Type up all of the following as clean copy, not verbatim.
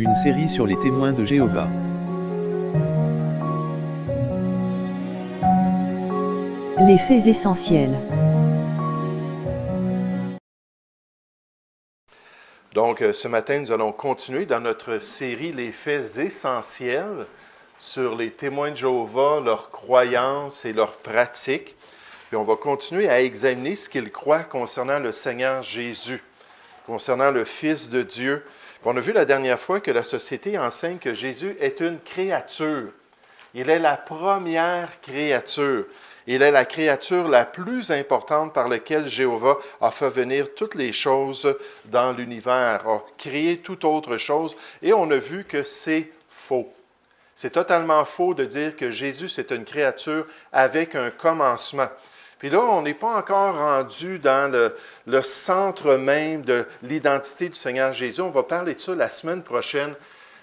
Une série sur les témoins de Jéhovah. Les faits essentiels. Donc, ce matin, nous allons continuer dans notre série Les faits essentiels sur les témoins de Jéhovah, leurs croyances et leurs pratiques. Puis on va continuer à examiner ce qu'ils croient concernant le Seigneur Jésus, concernant le Fils de Dieu. Puis on a vu la dernière fois que la société enseigne que Jésus est une créature. Il est la première créature. Il est la créature la plus importante par laquelle Jéhovah a fait venir toutes les choses dans l'univers, a créé toute autre chose, et on a vu que c'est faux. C'est totalement faux de dire que Jésus, c'est une créature avec un commencement. Puis là, on n'est pas encore rendu dans le centre même de l'identité du Seigneur Jésus. On va parler de ça la semaine prochaine.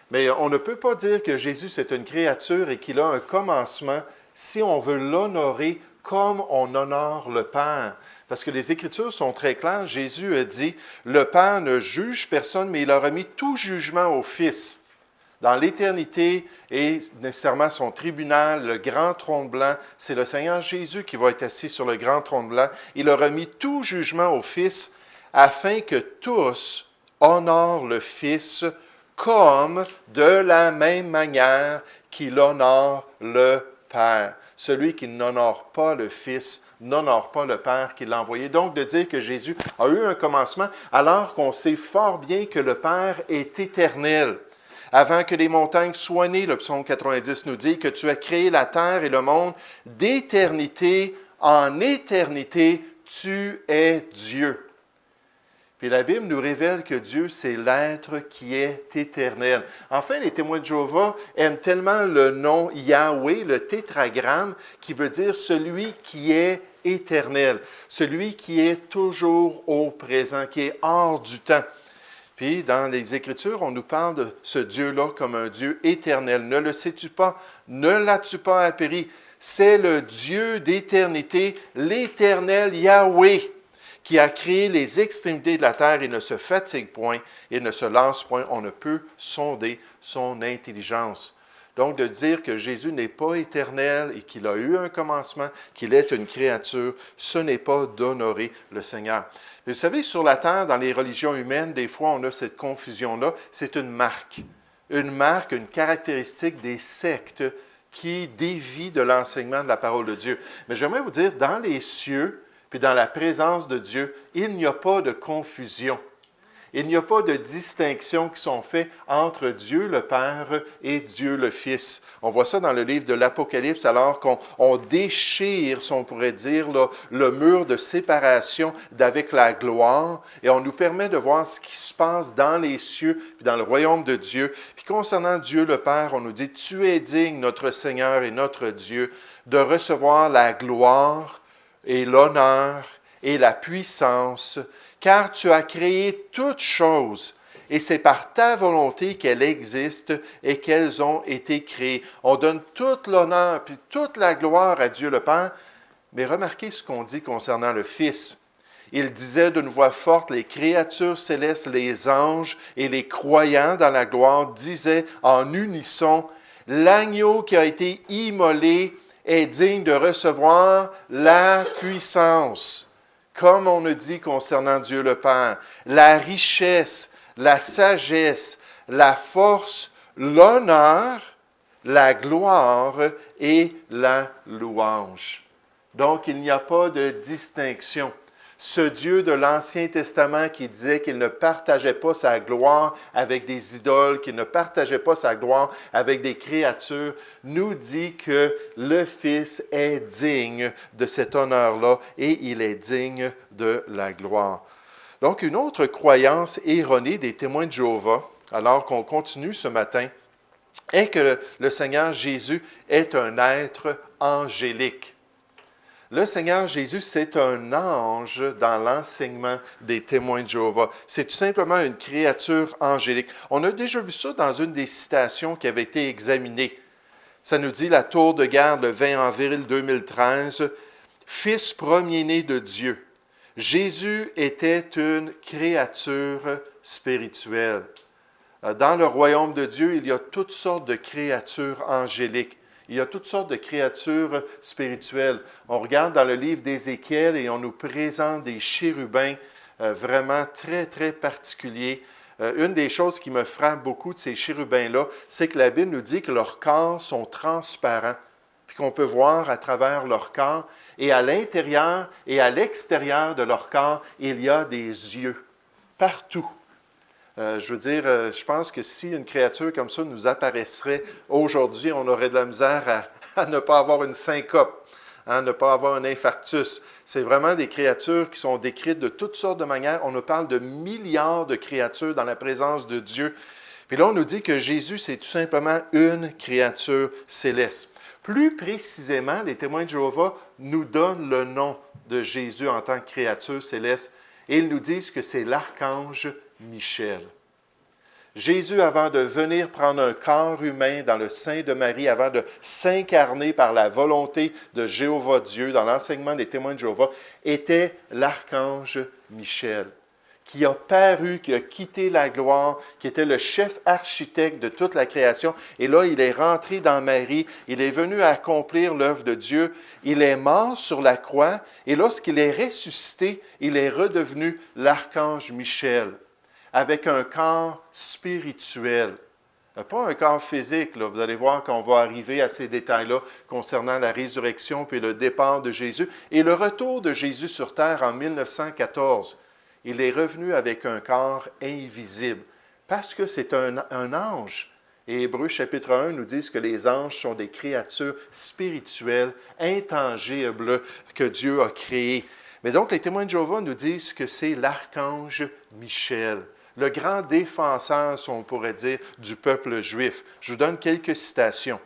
Mais on ne peut pas dire que Jésus, c'est une créature et qu'il a un commencement si on veut l'honorer comme on honore le Père. Parce que les Écritures sont très claires. Jésus a dit, le Père ne juge personne, mais il a remis tout jugement au Fils. Dans l'éternité et nécessairement son tribunal, le grand trône blanc, c'est le Seigneur Jésus qui va être assis sur le grand trône blanc. Il a remis tout jugement au Fils afin que tous honorent le Fils comme de la même manière qu'il honore le Père. Celui qui n'honore pas le Fils n'honore pas le Père qui l'a envoyé. Donc, de dire que Jésus a eu un commencement, alors qu'on sait fort bien que le Père est éternel. Avant que les montagnes soient nées, le psaume 90 nous dit que tu as créé la terre et le monde d'éternité en éternité, tu es Dieu. Puis la Bible nous révèle que Dieu, c'est l'être qui est éternel. Enfin, les témoins de Jéhovah aiment tellement le nom Yahweh, le tétragramme, qui veut dire celui qui est éternel, celui qui est toujours au présent, qui est hors du temps. Puis, dans les Écritures, on nous parle de ce Dieu-là comme un Dieu éternel. Ne le sais-tu pas? Ne l'as-tu pas appris? C'est le Dieu d'éternité, l'éternel Yahweh, qui a créé les extrémités de la terre et ne se fatigue point et ne se lasse point. On ne peut sonder son intelligence. Donc, de dire que Jésus n'est pas éternel et qu'il a eu un commencement, qu'il est une créature, ce n'est pas d'honorer le Seigneur. Vous savez, sur la terre, dans les religions humaines, des fois, on a cette confusion-là. C'est une marque, une caractéristique des sectes qui dévient de l'enseignement de la parole de Dieu. Mais j'aimerais vous dire, dans les cieux, puis dans la présence de Dieu, il n'y a pas de confusion. Il n'y a pas de distinction qui sont faites entre Dieu le Père et Dieu le Fils. On voit ça dans le livre de l'Apocalypse, alors qu'on déchire, si on pourrait dire, là, le mur de séparation d'avec la gloire, et on nous permet de voir ce qui se passe dans les cieux, puis dans le royaume de Dieu. Puis concernant Dieu le Père, on nous dit, « Tu es digne, notre Seigneur et notre Dieu, de recevoir la gloire et l'honneur et la puissance, car tu as créé toutes choses, et c'est par ta volonté qu'elles existent et qu'elles ont été créées. » On donne toute l'honneur puis toute la gloire à Dieu le Père, mais remarquez ce qu'on dit concernant le Fils. Il disait d'une voix forte, les créatures célestes, les anges et les croyants dans la gloire disaient en unisson, « L'agneau qui a été immolé est digne de recevoir la puissance. » Comme on a dit concernant Dieu le Père, la richesse, la sagesse, la force, l'honneur, la gloire et la louange. Donc, il n'y a pas de distinction. Ce Dieu de l'Ancien Testament qui disait qu'il ne partageait pas sa gloire avec des idoles, qu'il ne partageait pas sa gloire avec des créatures, nous dit que le Fils est digne de cet honneur-là et il est digne de la gloire. Donc, une autre croyance erronée des témoins de Jéhovah, alors qu'on continue ce matin, est que le Seigneur Jésus est un être angélique. Le Seigneur Jésus, c'est un ange dans l'enseignement des témoins de Jéhovah. C'est tout simplement une créature angélique. On a déjà vu ça dans une des citations qui avait été examinée. Ça nous dit, la tour de garde, le 20 avril 2013, « Fils premier-né de Dieu, Jésus était une créature spirituelle. » Dans le royaume de Dieu, il y a toutes sortes de créatures angéliques. Il y a toutes sortes de créatures spirituelles. On regarde dans le livre d'Ézéchiel et on nous présente des chérubins vraiment très, très particuliers. Une des choses qui me frappe beaucoup de ces chérubins-là, c'est que la Bible nous dit que leurs corps sont transparents, puis qu'on peut voir à travers leur corps. Et à l'intérieur et à l'extérieur de leur corps, il y a des yeux, partout. Je pense que si une créature comme ça nous apparaisserait aujourd'hui, on aurait de la misère à ne pas avoir une syncope, à ne pas avoir un infarctus. C'est vraiment des créatures qui sont décrites de toutes sortes de manières. On nous parle de milliards de créatures dans la présence de Dieu. Puis là, on nous dit que Jésus, c'est tout simplement une créature céleste. Plus précisément, les témoins de Jéhovah nous donnent le nom de Jésus en tant que créature céleste et ils nous disent que c'est l'archange Michel. Jésus, avant de venir prendre un corps humain dans le sein de Marie, avant de s'incarner par la volonté de Jéhovah Dieu, dans l'enseignement des témoins de Jéhovah, était l'archange Michel, qui a paru, qui a quitté la gloire, qui était le chef architecte de toute la création. Et là, il est rentré dans Marie, il est venu accomplir l'œuvre de Dieu, il est mort sur la croix, et lorsqu'il est ressuscité, il est redevenu l'archange Michel, avec un corps spirituel. Pas un corps physique, là. Vous allez voir qu'on va arriver à ces détails-là concernant la résurrection puis le départ de Jésus et le retour de Jésus sur terre en 1914. Il est revenu avec un corps invisible parce que c'est un ange. Et Hébreux chapitre 1 nous dit que les anges sont des créatures spirituelles, intangibles que Dieu a créées. Mais donc, les témoins de Jéhovah nous disent que c'est l'archange Michel, le grand défenseur, si on pourrait dire, du peuple juif. Je vous donne quelques citations.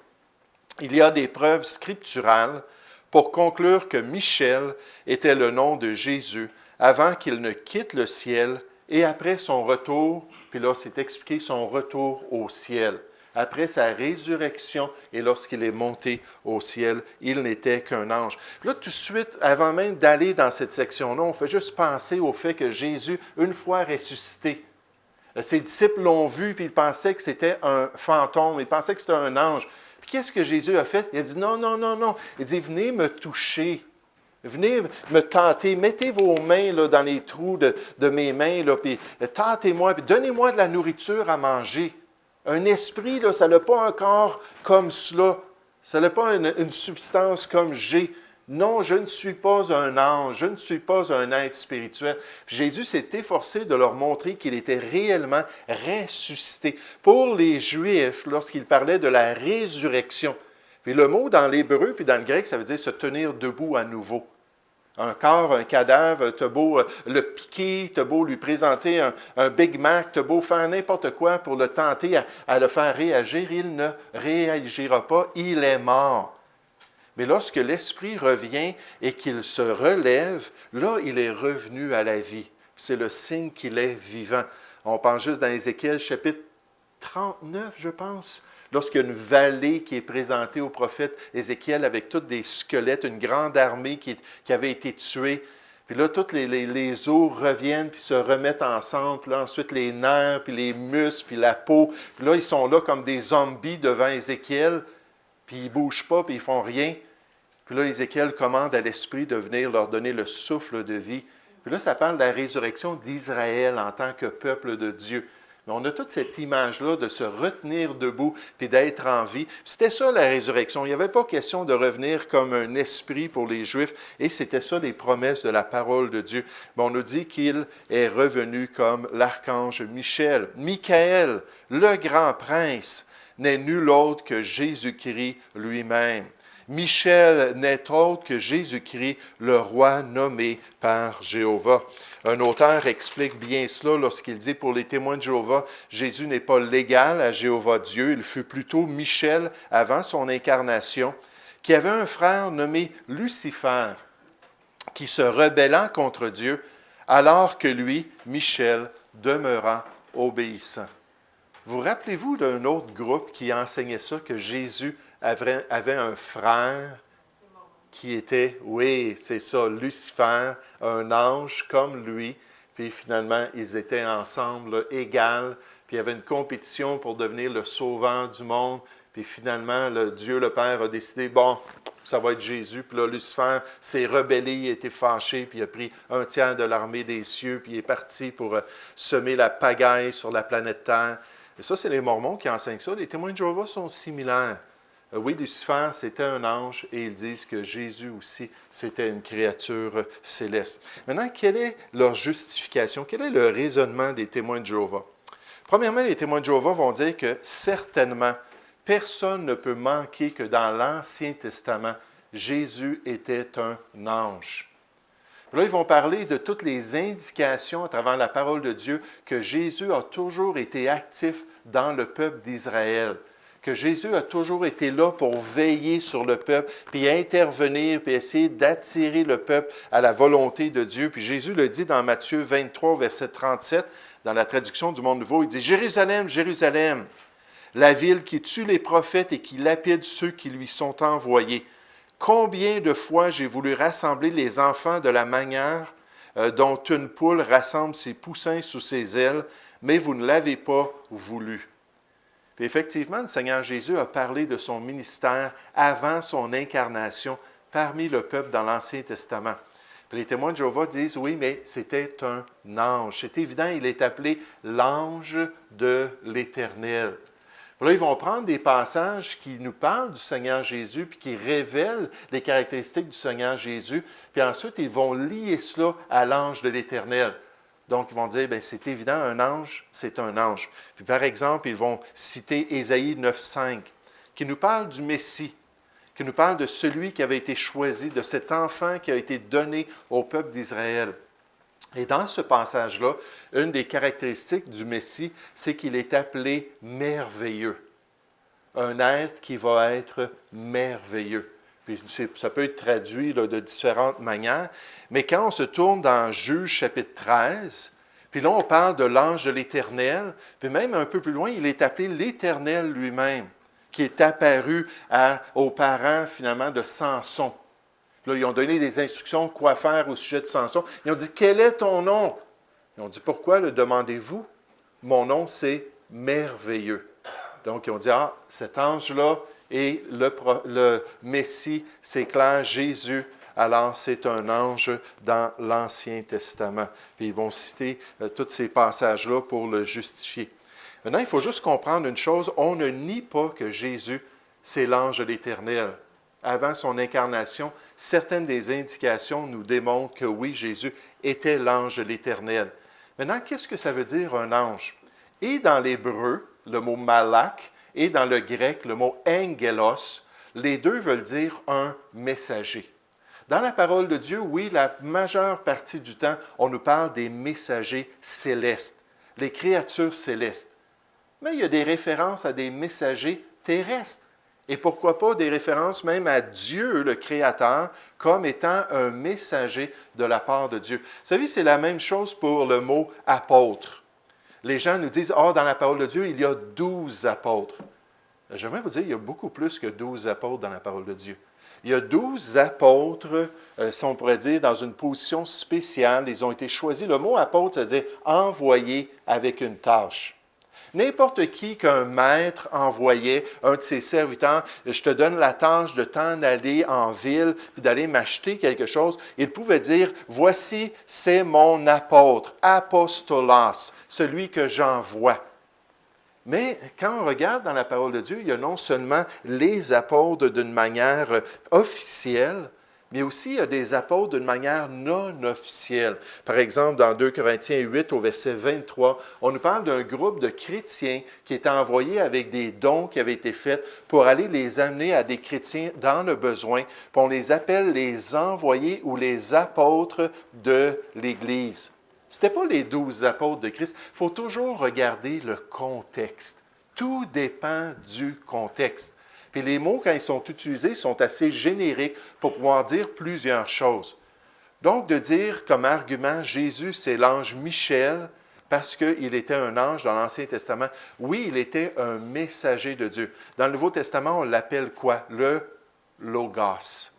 Il y a des preuves scripturales pour conclure que Michel était le nom de Jésus avant qu'il ne quitte le ciel et après son retour, puis là, c'est expliqué son retour au ciel. Après sa résurrection et lorsqu'il est monté au ciel, il n'était qu'un ange. Là, tout de suite, avant même d'aller dans cette section-là, on fait juste penser au fait que Jésus, une fois ressuscité, ses disciples l'ont vu, puis ils pensaient que c'était un fantôme, ils pensaient que c'était un ange. Puis qu'est-ce que Jésus a fait? Il a dit non, non, non, non. Il dit, venez me toucher. Venez me tenter, mettez vos mains là, dans les trous de mes mains, là, puis tentez-moi, puis donnez-moi de la nourriture à manger. Un esprit, là, ça n'a pas un corps comme cela, ça n'a pas une substance comme j'ai. Non, je ne suis pas un ange, je ne suis pas un être spirituel. Puis Jésus s'est efforcé de leur montrer qu'il était réellement ressuscité. Pour les Juifs, lorsqu'il parlait de la résurrection, puis le mot dans l'hébreu puis dans le grec, ça veut dire se tenir debout à nouveau. Un corps, un cadavre, t'as beau le piquer, t'as beau lui présenter un Big Mac, t'as beau faire n'importe quoi pour le tenter à le faire réagir, il ne réagira pas, il est mort. Mais lorsque l'Esprit revient et qu'il se relève, là, il est revenu à la vie. C'est le signe qu'il est vivant. On pense juste dans Ézéchiel chapitre 39, je pense, lorsqu'il y a une vallée qui est présentée au prophète Ézéchiel avec tous des squelettes, une grande armée qui avait été tuée. Puis là, toutes les os reviennent puis se remettent ensemble. Puis là, ensuite, les nerfs, puis les muscles, puis la peau. Puis là, ils sont là comme des zombies devant Ézéchiel. Puis ils ne bougent pas, puis ils ne font rien. Puis là, Ézéchiel commande à l'Esprit de venir leur donner le souffle de vie. Puis là, ça parle de la résurrection d'Israël en tant que peuple de Dieu. Mais on a toute cette image-là de se retenir debout puis d'être en vie. C'était ça la résurrection. Il n'y avait pas question de revenir comme un esprit pour les Juifs. Et c'était ça les promesses de la parole de Dieu. Mais on nous dit qu'il est revenu comme l'archange Michel. Michael, le grand prince, n'est nul autre que Jésus-Christ lui-même. Michel n'est autre que Jésus-Christ, le roi nommé par Jéhovah. Un auteur explique bien cela lorsqu'il dit, pour les témoins de Jéhovah, Jésus n'est pas l'égal à Jéhovah Dieu, il fut plutôt Michel avant son incarnation, qui avait un frère nommé Lucifer, qui se rebellant contre Dieu, alors que lui, Michel, demeura obéissant. Vous rappelez-vous d'un autre groupe qui enseignait ça, que Jésus avait un frère qui était, oui, c'est ça, Lucifer, un ange comme lui, puis finalement, ils étaient ensemble, égal, puis il y avait une compétition pour devenir le sauveur du monde. Puis finalement, Dieu le Père a décidé, bon, ça va être Jésus. Puis là, Lucifer s'est rebellé, il a été fâché, puis il a pris un tiers de l'armée des cieux, puis il est parti pour semer la pagaille sur la planète Terre. Et ça, c'est les Mormons qui enseignent ça. Les témoins de Jéhovah sont similaires. Oui, Lucifer, c'était un ange, et ils disent que Jésus aussi, c'était une créature céleste. Maintenant, quelle est leur justification? Quel est le raisonnement des témoins de Jéhovah? Premièrement, les témoins de Jéhovah vont dire que certainement, personne ne peut manquer que dans l'Ancien Testament, Jésus était un ange. Puis là, ils vont parler de toutes les indications à travers la parole de Dieu que Jésus a toujours été actif dans le peuple d'Israël, que Jésus a toujours été là pour veiller sur le peuple, puis intervenir, puis essayer d'attirer le peuple à la volonté de Dieu. Puis Jésus le dit dans Matthieu 23, verset 37, dans la traduction du Monde Nouveau, il dit « Jérusalem, Jérusalem, la ville qui tue les prophètes et qui lapide ceux qui lui sont envoyés. Combien de fois j'ai voulu rassembler les enfants de la manière dont une poule rassemble ses poussins sous ses ailes, mais vous ne l'avez pas voulu. » Puis effectivement, le Seigneur Jésus a parlé de son ministère avant son incarnation parmi le peuple dans l'Ancien Testament. Puis les témoins de Jéhovah disent, oui, mais c'était un ange. C'est évident, il est appelé l'ange de l'Éternel. Là, ils vont prendre des passages qui nous parlent du Seigneur Jésus, puis qui révèlent les caractéristiques du Seigneur Jésus, puis ensuite, ils vont lier cela à l'ange de l'Éternel. Donc, ils vont dire, bien, c'est évident, un ange, c'est un ange. Puis, par exemple, ils vont citer Ésaïe 9,5, qui nous parle du Messie, qui nous parle de celui qui avait été choisi, de cet enfant qui a été donné au peuple d'Israël. Et dans ce passage-là, une des caractéristiques du Messie, c'est qu'il est appelé merveilleux. Un être qui va être merveilleux. Puis ça peut être traduit là, de différentes manières. Mais quand on se tourne dans Juge chapitre 13, puis là on parle de l'ange de l'Éternel, puis même un peu plus loin, il est appelé l'Éternel lui-même, qui est apparu aux parents finalement de Samson. Là, ils ont donné des instructions quoi faire au sujet de Samson. Ils ont dit, quel est ton nom? Ils ont dit, pourquoi le demandez-vous? Mon nom, c'est merveilleux. Donc, ils ont dit, ah, cet ange-là est le Messie, c'est clair, Jésus. Alors, c'est un ange dans l'Ancien Testament. Puis, ils vont citer tous ces passages-là pour le justifier. Maintenant, il faut juste comprendre une chose, on ne nie pas que Jésus, c'est l'ange de l'Éternel. Avant son incarnation, certaines des indications nous démontrent que oui, Jésus était l'ange de l'Éternel. Maintenant, qu'est-ce que ça veut dire un ange? Et dans l'hébreu, le mot malak, et dans le grec, le mot angelos, les deux veulent dire un messager. Dans la parole de Dieu, oui, la majeure partie du temps, on nous parle des messagers célestes, les créatures célestes. Mais il y a des références à des messagers terrestres. Et pourquoi pas des références même à Dieu, le Créateur, comme étant un messager de la part de Dieu. Vous savez, c'est la même chose pour le mot « apôtre ». Les gens nous disent « Ah, dans la parole de Dieu, il y a 12 apôtres ». J'aimerais vous dire, il y a beaucoup plus que 12 apôtres dans la parole de Dieu. Il y a 12 apôtres, si on pourrait dire, dans une position spéciale. Ils ont été choisis. Le mot « apôtre », c'est-à-dire « envoyé avec une tâche ». N'importe qui qu'un maître envoyait, un de ses serviteurs, je te donne la tâche de t'en aller en ville, puis d'aller m'acheter quelque chose, il pouvait dire, voici, c'est mon apôtre, apostolos, celui que j'envoie. Mais quand on regarde dans la parole de Dieu, il y a non seulement les apôtres d'une manière officielle, mais aussi il y a des apôtres d'une manière non officielle. Par exemple, dans 2 Corinthiens 8, au verset 23, on nous parle d'un groupe de chrétiens qui étaient envoyés avec des dons qui avaient été faits pour aller les amener à des chrétiens dans le besoin. Puis on les appelle les envoyés ou les apôtres de l'Église. Ce n'étaient pas les 12 apôtres de Christ. Il faut toujours regarder le contexte. Tout dépend du contexte. Puis les mots, quand ils sont utilisés, sont assez génériques pour pouvoir dire plusieurs choses. Donc, de dire comme argument, Jésus, c'est l'ange Michel, parce qu'il était un ange dans l'Ancien Testament. Oui, il était un messager de Dieu. Dans le Nouveau Testament, on l'appelle quoi? Le Logos.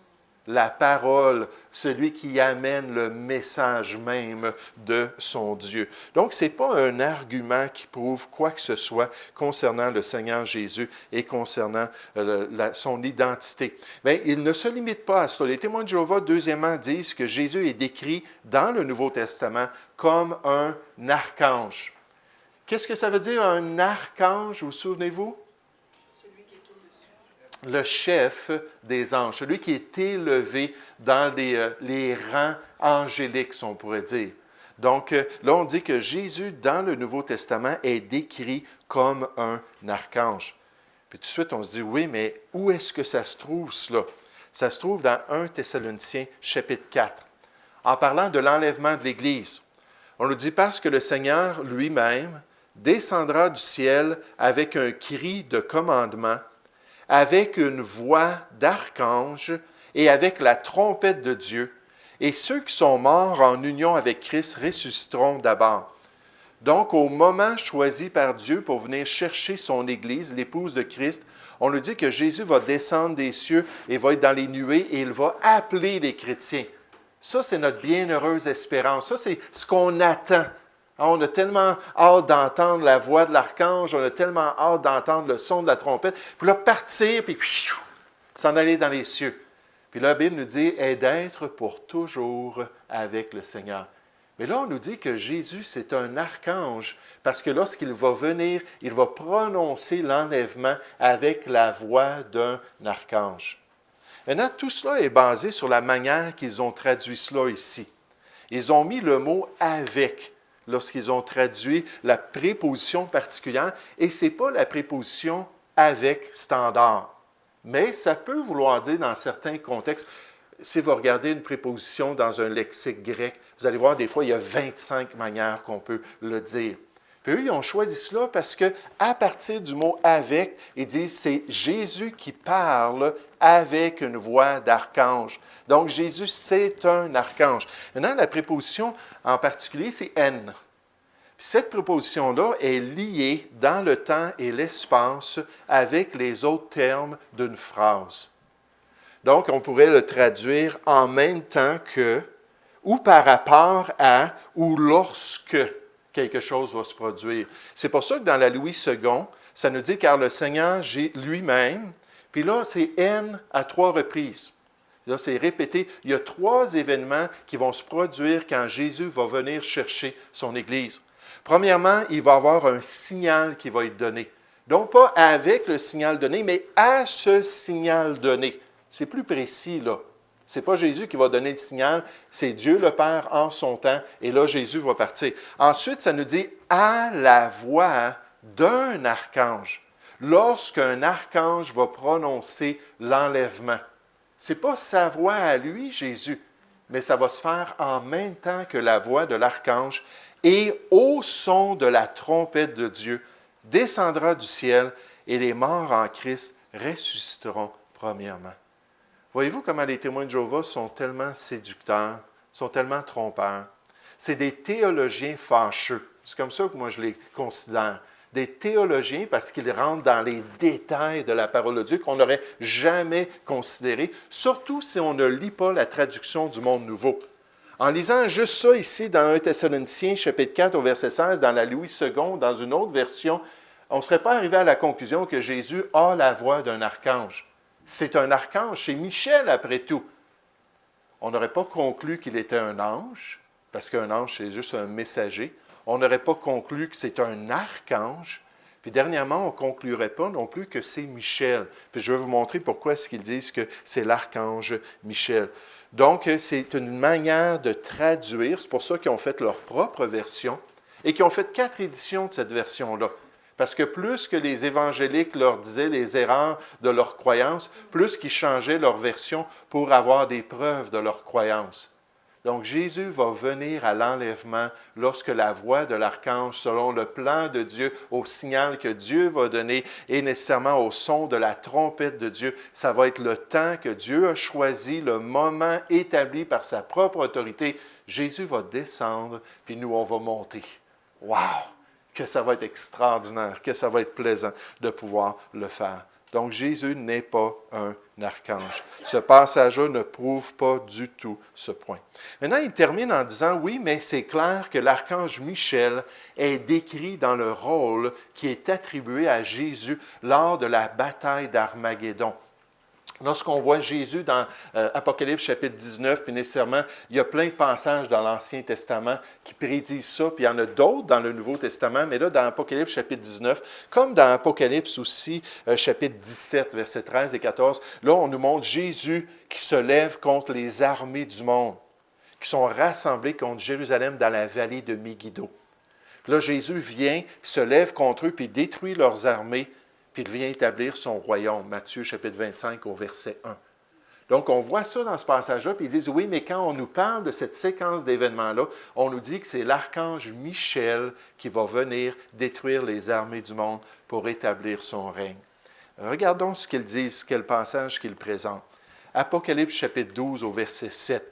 la parole, celui qui amène le message même de son Dieu. Donc, ce n'est pas un argument qui prouve quoi que ce soit concernant le Seigneur Jésus et concernant son identité. Bien, il ne se limite pas à cela. Les témoins de Jéhovah, deuxièmement, disent que Jésus est décrit dans le Nouveau Testament comme un archange. Qu'est-ce que ça veut dire un archange, vous souvenez-vous? Le chef des anges, celui qui est élevé dans les rangs angéliques, si on pourrait dire. Donc, là, on dit que Jésus, dans le Nouveau Testament, est décrit comme un archange. Puis tout de suite, on se dit, oui, mais où est-ce que ça se trouve, cela? Ça se trouve dans 1 Thessaloniciens, chapitre 4, en parlant de l'enlèvement de l'Église. On nous dit, parce que le Seigneur lui-même descendra du ciel avec un cri de commandement, avec une voix d'archange et avec la trompette de Dieu, et ceux qui sont morts en union avec Christ ressusciteront d'abord. Donc, au moment choisi par Dieu pour venir chercher son Église, l'épouse de Christ, on nous dit que Jésus va descendre des cieux et va être dans les nuées et il va appeler les chrétiens. Ça, c'est notre bienheureuse espérance. Ça, c'est ce qu'on attend. On a tellement hâte d'entendre la voix de l'archange, on a tellement hâte d'entendre le son de la trompette, puis là, partir, puis s'en aller dans les cieux. Puis là, la Bible nous dit, est d'être pour toujours avec le Seigneur. Mais là, on nous dit que Jésus, c'est un archange, parce que lorsqu'il va venir, il va prononcer l'enlèvement avec la voix d'un archange. Maintenant, tout cela est basé sur la manière qu'ils ont traduit cela ici. Ils ont mis le mot « avec » lorsqu'ils ont traduit la préposition particulière, et ce n'est pas la préposition « avec » standard. Mais ça peut vouloir dire dans certains contextes, si vous regardez une préposition dans un lexique grec, vous allez voir, des fois, il y a 25 manières qu'on peut le dire. Puis eux, ils ont choisi cela parce qu'à partir du mot « avec », ils disent c'est Jésus qui parle avec une voix d'archange. Donc, Jésus, c'est un archange. Maintenant, la préposition en particulier, c'est « en ». Puis cette préposition-là est liée dans le temps et l'espace avec les autres termes d'une phrase. Donc, on pourrait le traduire en même temps que, ou par rapport à, ou lorsque quelque chose va se produire. C'est pour ça que dans la Louis II, ça nous dit « car le Seigneur lui-même », puis là, c'est « en » à 3 reprises. Là, c'est répété. Il y a 3 événements qui vont se produire quand Jésus va venir chercher son Église. Premièrement, il va y avoir un signal qui va être donné. Donc, pas avec le signal donné, mais à ce signal donné. C'est plus précis, là. Ce n'est pas Jésus qui va donner le signal, c'est Dieu le Père en son temps, et là, Jésus va partir. Ensuite, ça nous dit « à la voix d'un archange ». Lorsqu'un archange va prononcer l'enlèvement. Ce n'est pas sa voix à lui, Jésus, mais ça va se faire en même temps que la voix de l'archange, et au son de la trompette de Dieu, descendra du ciel, et les morts en Christ ressusciteront premièrement. Voyez-vous comment les témoins de Jéhovah sont tellement séducteurs, sont tellement trompeurs. C'est des théologiens fâcheux. C'est comme ça que moi je les considère. Des théologiens parce qu'ils rentrent dans les détails de la parole de Dieu qu'on n'aurait jamais considéré, surtout si on ne lit pas la traduction du Monde Nouveau. En lisant juste ça ici dans 1 Thessaloniciens, chapitre 4, au verset 16, dans la Louis II, dans une autre version, on ne serait pas arrivé à la conclusion que Jésus a la voix d'un archange. C'est un archange, c'est Michel après tout. On n'aurait pas conclu qu'il était un ange, parce qu'un ange, c'est juste un messager. On n'aurait pas conclu que c'est un archange. Puis dernièrement, on ne conclurait pas non plus que c'est Michel. Puis je vais vous montrer pourquoi est-ce qu'ils disent que c'est l'archange Michel. Donc, c'est une manière de traduire. C'est pour ça qu'ils ont fait leur propre version et qu'ils ont fait 4 éditions de cette version-là. Parce que plus que les évangéliques leur disaient les erreurs de leur croyance, plus qu'ils changeaient leur version pour avoir des preuves de leur croyance. Donc, Jésus va venir à l'enlèvement lorsque la voix de l'archange, selon le plan de Dieu, au signal que Dieu va donner et nécessairement au son de la trompette de Dieu, ça va être le temps que Dieu a choisi, le moment établi par sa propre autorité. Jésus va descendre, puis nous, on va monter. Wow! Que ça va être extraordinaire, que ça va être plaisant de pouvoir le faire. Donc, Jésus n'est pas un archange. Ce passage-là ne prouve pas du tout ce point. Maintenant, il termine en disant, oui, mais c'est clair que l'archange Michel est décrit dans le rôle qui est attribué à Jésus lors de la bataille d'Armageddon. Lorsqu'on voit Jésus dans Apocalypse chapitre 19, puis nécessairement, il y a plein de passages dans l'Ancien Testament qui prédisent ça, puis il y en a d'autres dans le Nouveau Testament, mais là, dans Apocalypse chapitre 19, comme dans Apocalypse aussi, chapitre 17, versets 13 et 14, là, on nous montre Jésus qui se lève contre les armées du monde, qui sont rassemblées contre Jérusalem dans la vallée de Megiddo. Puis là, Jésus vient, se lève contre eux, puis détruit leurs armées, puis il vient établir son royaume. Matthieu chapitre 25 au verset 1. Donc, on voit ça dans ce passage-là, puis ils disent, oui, mais quand on nous parle de cette séquence d'événements-là, on nous dit que c'est l'archange Michel qui va venir détruire les armées du monde pour établir son règne. Regardons ce qu'ils disent, quel passage qu'ils présentent. Apocalypse chapitre 12 au verset 7.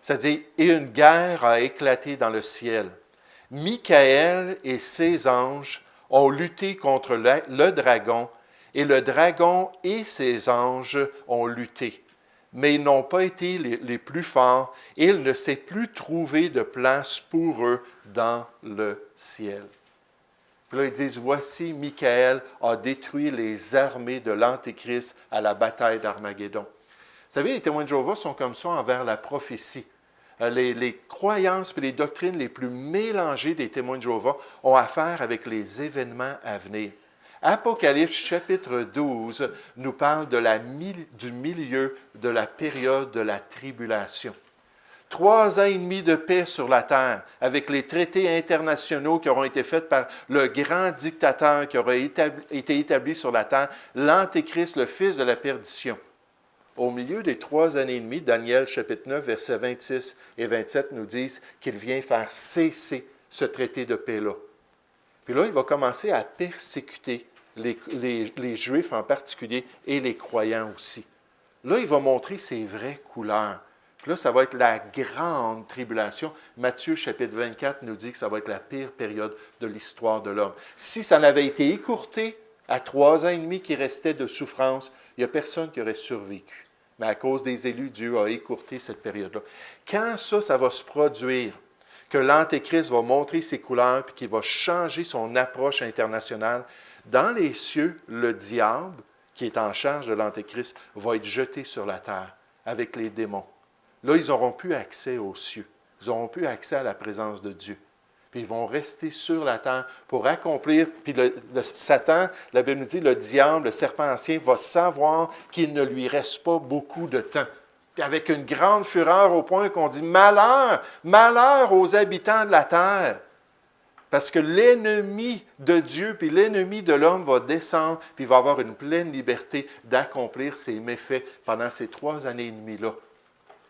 Ça dit, « Et une guerre a éclaté dans le ciel. Michael et ses anges ont lutté contre le dragon, et le dragon et ses anges ont lutté. Mais ils n'ont pas été les plus forts, et il ne s'est plus trouvé de place pour eux dans le ciel. » Puis là, ils disent, voici, Michael a détruit les armées de l'Antéchrist à la bataille d'Armageddon. Vous savez, les témoins de Jéhovah sont comme ça envers la prophétie. Les croyances et les doctrines les plus mélangées des témoins de Jéhovah ont affaire avec les événements à venir. Apocalypse chapitre 12 nous parle du milieu de la période de la tribulation. 3 ans et demi de paix sur la terre, avec les traités internationaux qui auront été faits par le grand dictateur qui aura été établi sur la terre, l'Antéchrist, le fils de la perdition. Au milieu des 3 années et demie, Daniel chapitre 9, versets 26 et 27 nous disent qu'il vient faire cesser ce traité de paix-là. Puis là, il va commencer à persécuter les Juifs en particulier et les croyants aussi. Là, il va montrer ses vraies couleurs. Puis là, ça va être la grande tribulation. Matthieu chapitre 24 nous dit que ça va être la pire période de l'histoire de l'homme. Si ça n'avait été écourté à 3 ans et demi qui restaient de souffrance, il n'y a personne qui aurait survécu. Mais à cause des élus, Dieu a écourté cette période-là. Quand ça va se produire, que l'Antéchrist va montrer ses couleurs et qu'il va changer son approche internationale, dans les cieux, le diable, qui est en charge de l'Antéchrist, va être jeté sur la terre avec les démons. Là, ils n'auront plus accès aux cieux. Ils n'auront plus accès à la présence de Dieu. Puis ils vont rester sur la terre pour accomplir. Puis le Satan, la Bible nous dit, le diable, le serpent ancien, va savoir qu'il ne lui reste pas beaucoup de temps. Puis avec une grande fureur au point qu'on dit, malheur, malheur aux habitants de la terre. Parce que l'ennemi de Dieu puis l'ennemi de l'homme va descendre, puis il va avoir une pleine liberté d'accomplir ses méfaits pendant ces 3 années et demie-là.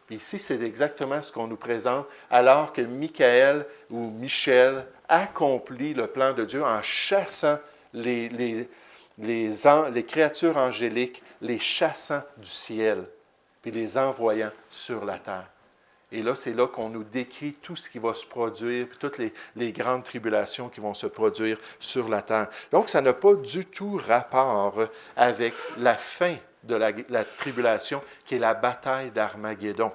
Puis ici, c'est exactement ce qu'on nous présente, alors que Michael ou Michel accomplit le plan de Dieu en chassant les créatures angéliques, les chassant du ciel, puis les envoyant sur la terre. Et là, c'est là qu'on nous décrit tout ce qui va se produire, puis toutes les grandes tribulations qui vont se produire sur la terre. Donc, ça n'a pas du tout rapport avec la fin de la tribulation, qui est la bataille d'Armageddon.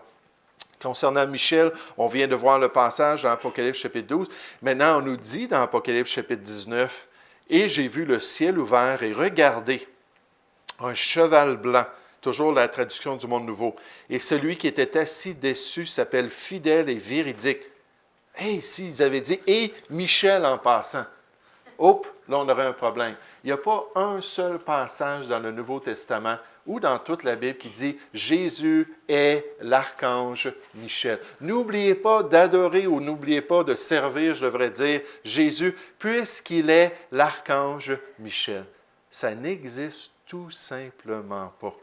Concernant Michel, on vient de voir le passage dans Apocalypse chapitre 12. Maintenant, on nous dit dans Apocalypse chapitre 19, « Et j'ai vu le ciel ouvert et regardez, un cheval blanc. » Toujours la traduction du Monde Nouveau. « Et celui qui était assis dessus s'appelle fidèle et véridique. » Et s'ils avaient dit « Et Michel en passant. » Hop, là, on aurait un problème. Il n'y a pas un seul passage dans le Nouveau Testament ou dans toute la Bible qui dit « Jésus est l'archange Michel ». N'oubliez pas d'adorer ou n'oubliez pas de servir, je devrais dire, Jésus, puisqu'il est l'archange Michel. Ça n'existe tout simplement pas.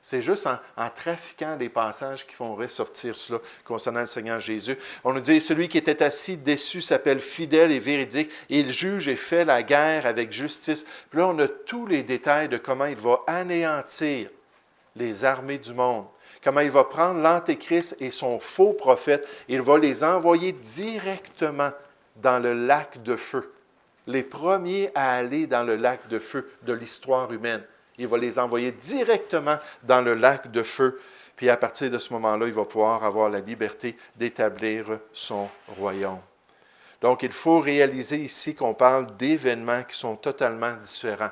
C'est juste en trafiquant les passages qui font ressortir cela concernant le Seigneur Jésus. On nous dit, celui qui était assis dessus s'appelle fidèle et véridique, et il juge et fait la guerre avec justice. Puis là, on a tous les détails de comment il va anéantir les armées du monde, comment il va prendre l'Antéchrist et son faux prophète, et il va les envoyer directement dans le lac de feu. Les premiers à aller dans le lac de feu de l'histoire humaine. Il va les envoyer directement dans le lac de feu. Puis à partir de ce moment-là, il va pouvoir avoir la liberté d'établir son royaume. Donc, il faut réaliser ici qu'on parle d'événements qui sont totalement différents.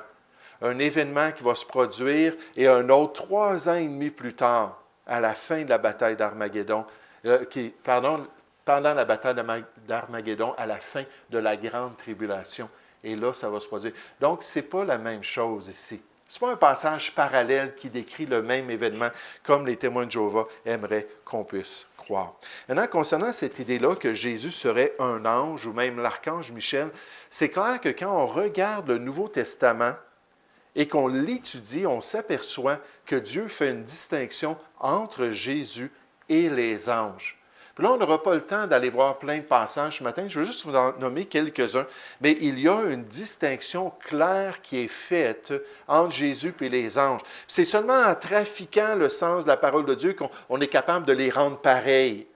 Un événement qui va se produire et un autre 3 ans et demi plus tard, à la fin de la bataille d'Armageddon, pendant la bataille d'Armageddon, à la fin de la grande tribulation. Et là, ça va se produire. Donc, ce n'est pas la même chose ici. Ce n'est pas un passage parallèle qui décrit le même événement comme les témoins de Jéhovah aimeraient qu'on puisse croire. Maintenant, concernant cette idée-là que Jésus serait un ange ou même l'archange Michel, c'est clair que quand on regarde le Nouveau Testament et qu'on l'étudie, on s'aperçoit que Dieu fait une distinction entre Jésus et les anges. Puis là, on n'aura pas le temps d'aller voir plein de passages ce matin. Je veux juste vous en nommer quelques-uns. Mais il y a une distinction claire qui est faite entre Jésus et les anges. C'est seulement en trafiquant le sens de la parole de Dieu qu'on est capable de les rendre pareils.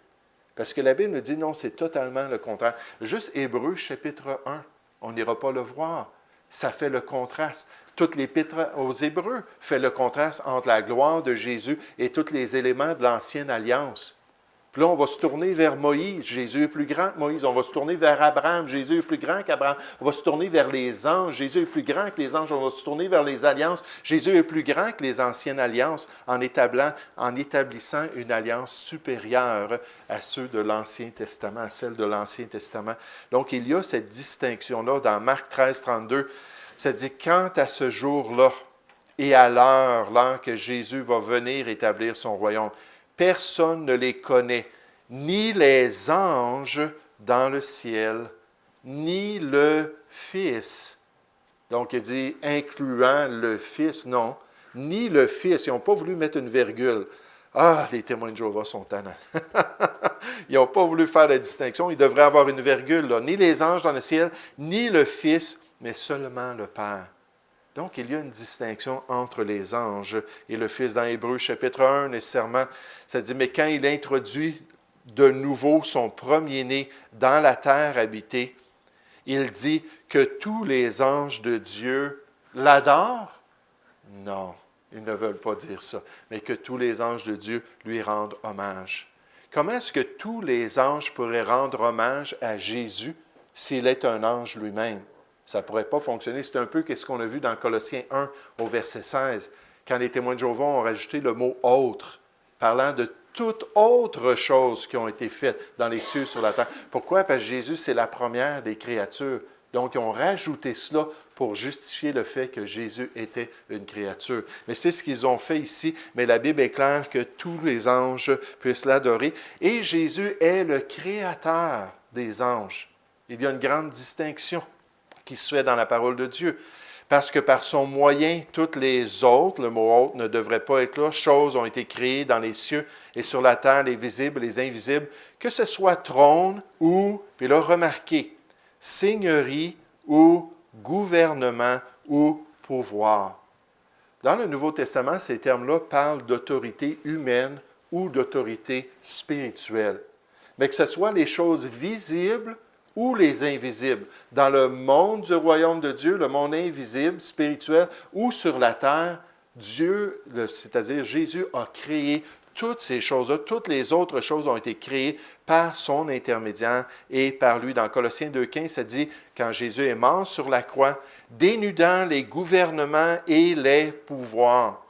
Parce que la Bible nous dit non, c'est totalement le contraire. Juste Hébreux chapitre 1, on n'ira pas le voir. Ça fait le contraste. Toute l'Épître aux Hébreux fait le contraste entre la gloire de Jésus et tous les éléments de l'Ancienne Alliance. Puis là, on va se tourner vers Moïse. Jésus est plus grand que Moïse. On va se tourner vers Abraham. Jésus est plus grand qu'Abraham. On va se tourner vers les anges. Jésus est plus grand que les anges. On va se tourner vers les alliances. Jésus est plus grand que les anciennes alliances en établissant une alliance supérieure à ceux de l'Ancien Testament, à celle de l'Ancien Testament. Donc, il y a cette distinction-là dans Marc 13, 32. Ça dit, quant à ce jour-là et à l'heure que Jésus va venir établir son royaume, personne ne les connaît, ni les anges dans le ciel, ni le Fils. Donc, il dit, incluant le Fils, non, ni le Fils. Ils n'ont pas voulu mettre une virgule. Ah, les témoins de Jéhovah sont tannants. Ils n'ont pas voulu faire la distinction. Il devrait avoir une virgule, là. Ni les anges dans le ciel, ni le Fils, mais seulement le Père. Donc, il y a une distinction entre les anges et le Fils. Dans Hébreux chapitre 1, nécessairement, ça dit, mais quand il introduit de nouveau son premier-né dans la terre habitée, il dit que tous les anges de Dieu l'adorent? Non, ils ne veulent pas dire ça, mais que tous les anges de Dieu lui rendent hommage. Comment est-ce que tous les anges pourraient rendre hommage à Jésus s'il est un ange lui-même? Ça ne pourrait pas fonctionner. C'est un peu ce qu'on a vu dans Colossiens 1 au verset 16, quand les témoins de Jéhovah ont rajouté le mot « autre », parlant de toutes autres choses qui ont été faites dans les cieux sur la terre. Pourquoi? Parce que Jésus, c'est la première des créatures. Donc, ils ont rajouté cela pour justifier le fait que Jésus était une créature. Mais c'est ce qu'ils ont fait ici, mais la Bible est claire que tous les anges puissent l'adorer. Et Jésus est le créateur des anges. Il y a une grande distinction qui se fait dans la parole de Dieu. Parce que par son moyen, toutes les autres, le mot autre ne devrait pas être là, choses ont été créées dans les cieux et sur la terre, les visibles, les invisibles, que ce soit trône ou, puis là, remarquez, seigneurie ou gouvernement ou pouvoir. Dans le Nouveau Testament, ces termes-là parlent d'autorité humaine ou d'autorité spirituelle. Mais que ce soit les choses visibles ou les invisibles. Dans le monde du royaume de Dieu, le monde invisible, spirituel, ou sur la terre, Dieu, c'est-à-dire Jésus, a créé toutes ces choses-là. Toutes les autres choses ont été créées par son intermédiaire et par lui. Dans Colossiens 2,15, ça dit, quand Jésus est mort sur la croix, dénudant les gouvernements et les pouvoirs.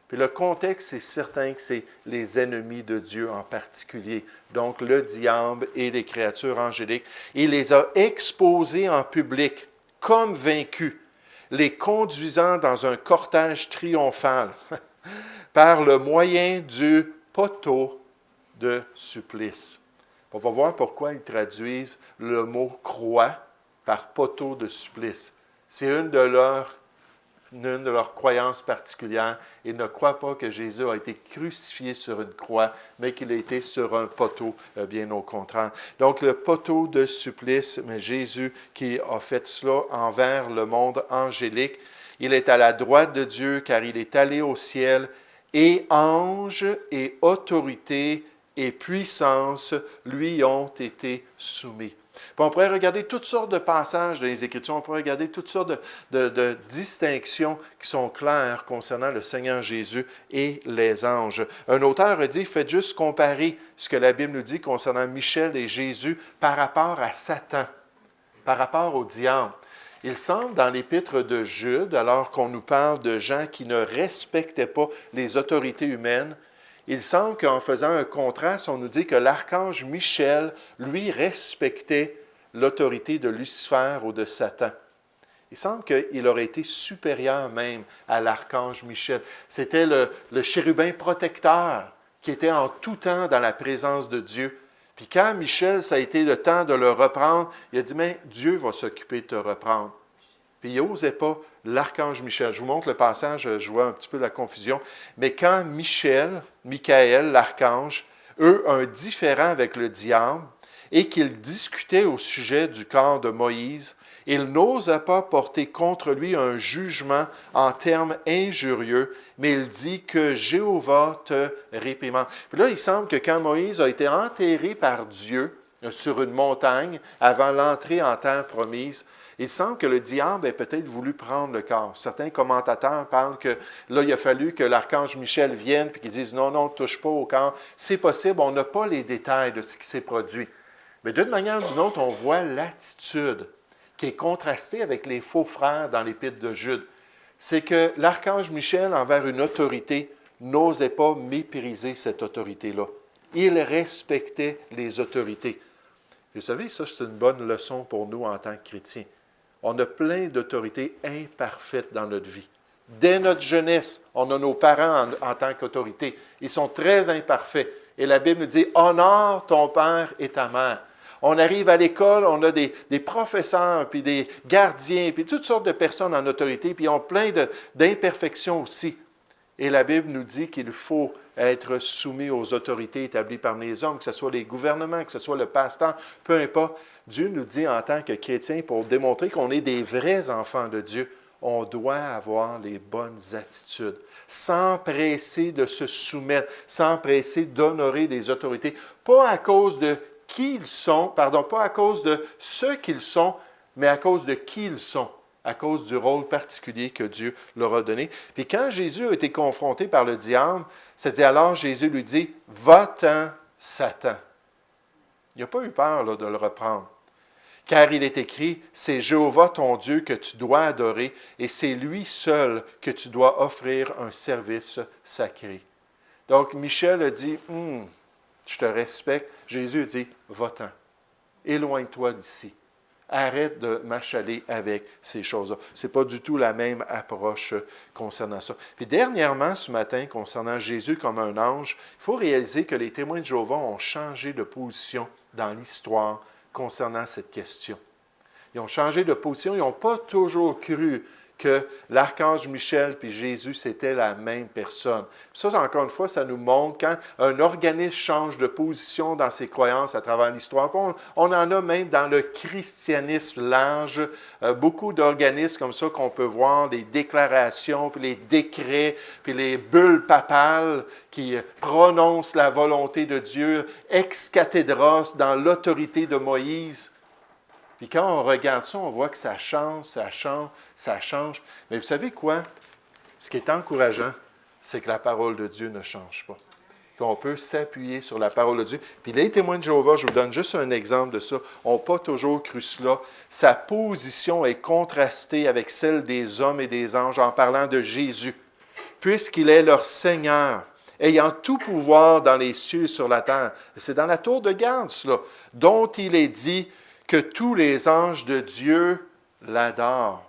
Puis le contexte, c'est certain que c'est les ennemis de Dieu en particulier, donc le diable et les créatures angéliques. Il les a exposés en public comme vaincus, les conduisant dans un cortège triomphal par le moyen du poteau de supplice. On va voir pourquoi ils traduisent le mot croix par poteau de supplice. C'est une de leurs croyances particulières. Ils ne croient pas que Jésus a été crucifié sur une croix, mais qu'il a été sur un poteau, bien au contraire. Donc, le poteau de supplice, mais Jésus qui a fait cela envers le monde angélique, il est à la droite de Dieu car il est allé au ciel et anges et autorités et puissance lui ont été soumis. Puis on pourrait regarder toutes sortes de passages dans les Écritures, on pourrait regarder toutes sortes de distinctions qui sont claires concernant le Seigneur Jésus et les anges. Un auteur a dit, faites juste comparer ce que la Bible nous dit concernant Michel et Jésus par rapport à Satan, par rapport au diable. Il semble dans l'épître de Jude, alors qu'on nous parle de gens qui ne respectaient pas les autorités humaines, il semble qu'en faisant un contraste, on nous dit que l'archange Michel, lui, respectait l'autorité de Lucifer ou de Satan. Il semble qu'il aurait été supérieur même à l'archange Michel. C'était le chérubin protecteur qui était en tout temps dans la présence de Dieu. Puis quand Michel, ça a été le temps de le reprendre, il a dit, mais Dieu va s'occuper de te reprendre. Puis il n'osait pas l'archange Michel. Je vous montre le passage, je vois un petit peu la confusion. Mais quand Michaël, l'archange, eux, un différend avec le diable, et qu'ils discutaient au sujet du corps de Moïse, il n'osa pas porter contre lui un jugement en termes injurieux, mais il dit que Jéhovah te réprimande. Puis là, il semble que quand Moïse a été enterré par Dieu sur une montagne avant l'entrée en terre promise, il semble que le diable ait peut-être voulu prendre le corps. Certains commentateurs parlent que là, il a fallu que l'archange Michel vienne et qu'il dise non, ne touche pas au corps. C'est possible, on n'a pas les détails de ce qui s'est produit. Mais d'une manière ou d'une autre, on voit l'attitude qui est contrastée avec les faux frères dans l'épître de Jude. C'est que l'archange Michel, envers une autorité, n'osait pas mépriser cette autorité-là. Il respectait les autorités. Vous savez, ça, c'est une bonne leçon pour nous en tant que chrétiens. On a plein d'autorités imparfaites dans notre vie. Dès notre jeunesse, on a nos parents en tant qu'autorité. Ils sont très imparfaits. Et la Bible nous dit, « Honore ton père et ta mère ». On arrive à l'école, on a des professeurs, puis des gardiens, puis toutes sortes de personnes en autorité, puis ils ont plein d'imperfections aussi. Et la Bible nous dit qu'il faut être soumis aux autorités établies par les hommes, que ce soit les gouvernements, que ce soit le pasteur, peu importe. Dieu nous dit en tant que chrétiens, pour démontrer qu'on est des vrais enfants de Dieu, on doit avoir les bonnes attitudes, s'empresser de se soumettre, s'empresser d'honorer les autorités, pas à cause de qui ils sont, pas à cause de ce qu'ils sont, mais à cause de qui ils sont, à cause du rôle particulier que Dieu leur a donné. Puis quand Jésus a été confronté par le diable, ça dit alors Jésus lui dit, « Va-t'en, Satan ». Il n'a pas eu peur là, de le reprendre. Car il est écrit, « C'est Jéhovah ton Dieu que tu dois adorer, et c'est lui seul que tu dois offrir un service sacré. » Donc Michel a dit, « Je te respecte. » Jésus a dit, « Va-t'en, éloigne-toi d'ici. » Arrête de m'achaler avec ces choses-là. Ce n'est pas du tout la même approche concernant ça. Puis dernièrement, ce matin, concernant Jésus comme un ange, il faut réaliser que les témoins de Jéhovah ont changé de position dans l'histoire concernant cette question. Ils ont changé de position, ils n'ont pas toujours cru que l'archange Michel puis Jésus, c'était la même personne. Ça, encore une fois, ça nous montre quand un organisme change de position dans ses croyances à travers l'histoire. On en a même dans le christianisme large, beaucoup d'organismes comme ça qu'on peut voir, des déclarations, puis les décrets, puis les bulles papales qui prononcent la volonté de Dieu, ex cathedra, dans l'autorité de Moïse. Puis quand on regarde ça, on voit que ça change, ça change, ça change. Mais vous savez quoi? Ce qui est encourageant, c'est que la parole de Dieu ne change pas. Qu'on peut s'appuyer sur la parole de Dieu. Puis les témoins de Jéhovah, je vous donne juste un exemple de ça, n'ont pas toujours cru cela. Sa position est contrastée avec celle des hommes et des anges en parlant de Jésus, puisqu'il est leur Seigneur, ayant tout pouvoir dans les cieux et sur la terre. C'est dans la tour de garde, cela, dont il est dit que tous les anges de Dieu l'adorent.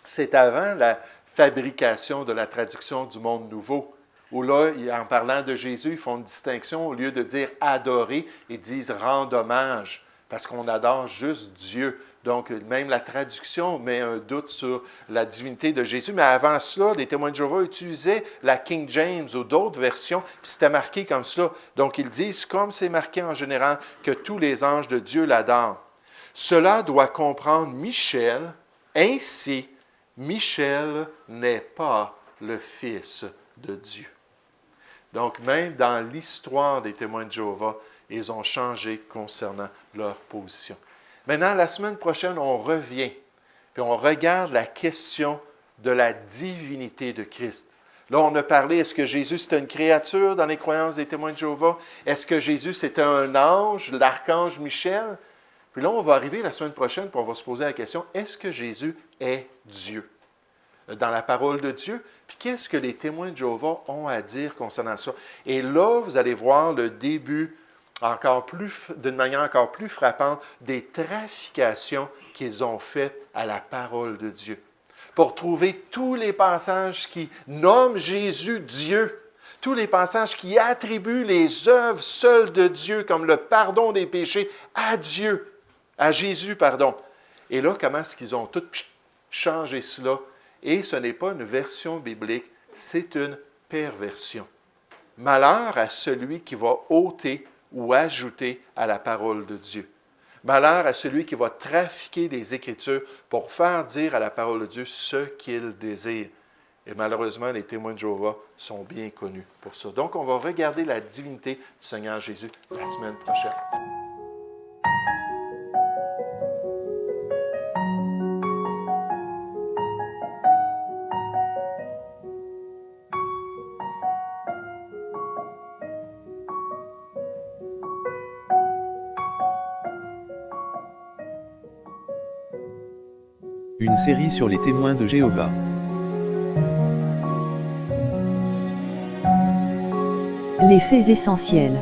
C'est avant la fabrication de la traduction du Monde Nouveau, où là, en parlant de Jésus, ils font une distinction, au lieu de dire « adorer », ils disent « rendre hommage », parce qu'on adore juste Dieu. Donc, même la traduction met un doute sur la divinité de Jésus. Mais avant cela, les témoins de Jéhovah utilisaient la King James ou d'autres versions, puis c'était marqué comme cela. Donc, ils disent, comme c'est marqué en général, que tous les anges de Dieu l'adorent. Cela doit comprendre Michel, ainsi, Michel n'est pas le Fils de Dieu. Donc, même dans l'histoire des témoins de Jéhovah, ils ont changé concernant leur position. Maintenant, la semaine prochaine, on revient, puis on regarde la question de la divinité de Christ. Là, on a parlé, est-ce que Jésus c'était une créature dans les croyances des témoins de Jéhovah? Est-ce que Jésus c'était un ange, l'archange Michel? Puis là, on va arriver la semaine prochaine, puis on va se poser la question, est-ce que Jésus est Dieu? Dans la parole de Dieu. Puis qu'est-ce que les témoins de Jéhovah ont à dire concernant ça? Et là, vous allez voir le début, d'une manière encore plus frappante, des trafications qu'ils ont faites à la parole de Dieu. Pour trouver tous les passages qui nomment Jésus Dieu, tous les passages qui attribuent les œuvres seules de Dieu, comme le pardon des péchés, à Jésus, pardon. Et là, comment est-ce qu'ils ont tout changé cela? Et ce n'est pas une version biblique, c'est une perversion. Malheur à celui qui va ôter ou ajouter à la parole de Dieu. Malheur à celui qui va trafiquer les Écritures pour faire dire à la parole de Dieu ce qu'il désire. Et malheureusement, les témoins de Jéhovah sont bien connus pour ça. Donc, on va regarder la divinité du Seigneur Jésus la semaine prochaine. Une série sur les témoins de Jéhovah. Les faits essentiels.